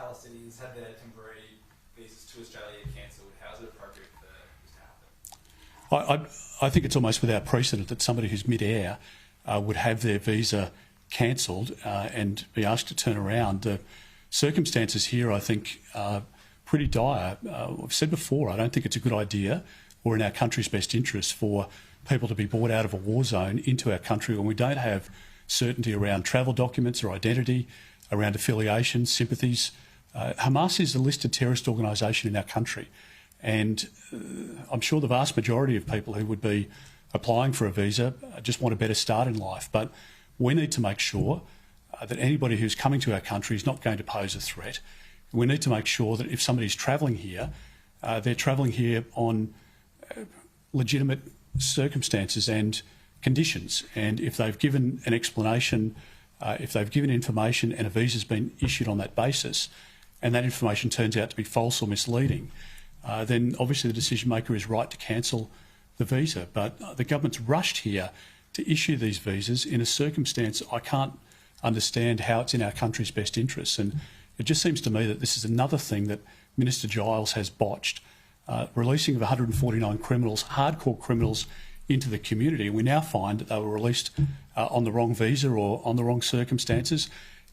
Palestinians had their temporary visas to Australia cancelled, how is it appropriate for this to happen? I think it's almost without precedent that somebody who's mid-air would have their visa cancelled and be asked to turn around. The circumstances here, I think, are pretty dire. I've said before, I don't think it's a good idea or in our country's best interest for people to be brought out of a war zone into our country when we don't have certainty around travel documents or identity, around affiliations, sympathies. Hamas is a listed terrorist organisation in our country, and I'm sure the vast majority of people who would be applying for a visa just want a better start in life. But we need to make sure that anybody who's coming to our country is not going to pose a threat. We need to make sure that if somebody's travelling here, they're travelling here on legitimate circumstances and conditions. And if they've given an explanation, if they've given information and a visa's been issued on that basis, and that information turns out to be false or misleading, then obviously the decision maker is right to cancel the visa. But the government's rushed here to issue these visas in a circumstance I can't understand how it's in our country's best interests. And it just seems to me that this is another thing that Minister Giles has botched, releasing of 149 criminals, hardcore criminals, into the community. And we now find that they were released on the wrong visa or on the wrong circumstances.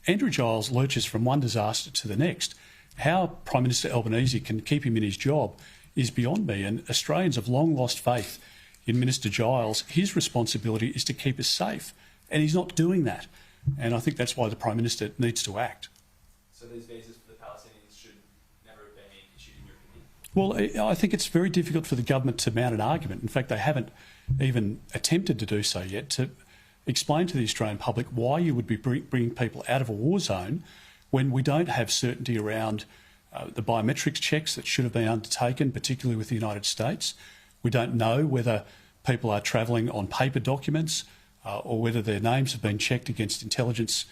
Andrew Giles lurches from one disaster to the next. How Prime Minister Albanese can keep him in his job is beyond me, and Australians have long lost faith in Minister Giles. His responsibility is to keep us safe, and he's not doing that. And I think that's why the Prime Minister needs to act. So these visas for the Palestinians should never have been issued, in your opinion? Well, I think it's very difficult for the government to mount an argument. In fact, they haven't even attempted to do so yet, to explain to the Australian public why you would be bringing people out of a war zone when we don't have certainty around the biometrics checks that should have been undertaken, particularly with the United States. We don't know whether people are travelling on paper documents or whether their names have been checked against intelligence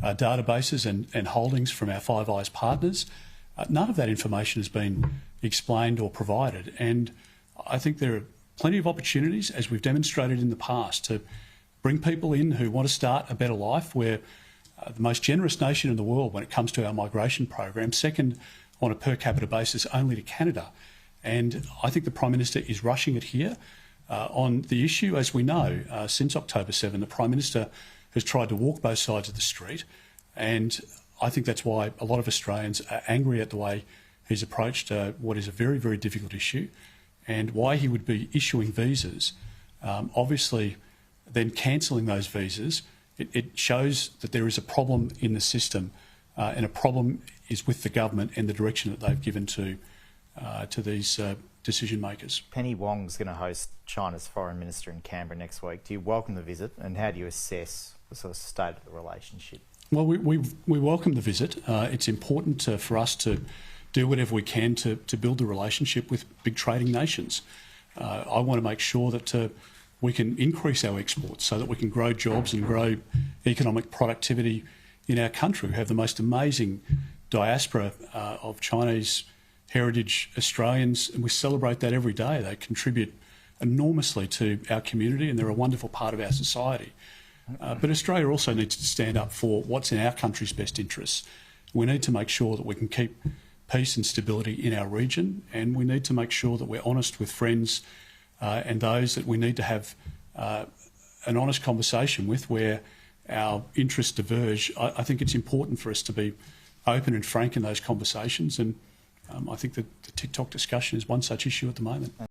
databases and holdings from our Five Eyes partners. None of that information has been explained or provided, and I think there are plenty of opportunities, as we've demonstrated in the past, to bring people in who want to start a better life. We're the most generous nation in the world when it comes to our migration program, second on a per capita basis only to Canada. And I think the Prime Minister is rushing it here on the issue. As we know, since October 7, the Prime Minister has tried to walk both sides of the street, and I think that's why a lot of Australians are angry at the way he's approached what is a very, very difficult issue, and why he would be issuing visas, obviously then cancelling those visas. It shows that there is a problem in the system, and a problem is with the government and the direction that they've given to these decision makers. Penny Wong's going to host China's foreign minister in Canberra next week. Do you welcome the visit, and how do you assess the sort of state of the relationship? Well, we welcome the visit. It's important for us to do whatever we can to build the relationship with big trading nations. I want to make sure that we can increase our exports so that we can grow jobs and grow economic productivity in our country. We have the most amazing diaspora of Chinese heritage Australians, and we celebrate that every day. They contribute enormously to our community, and they're a wonderful part of our society. But Australia also needs to stand up for what's in our country's best interests. We need to make sure that we can keep peace and stability in our region, and we need to make sure that we're honest with friends and those that we need to have an honest conversation with where our interests diverge. I think it's important for us to be open and frank in those conversations, and I think that the TikTok discussion is one such issue at the moment.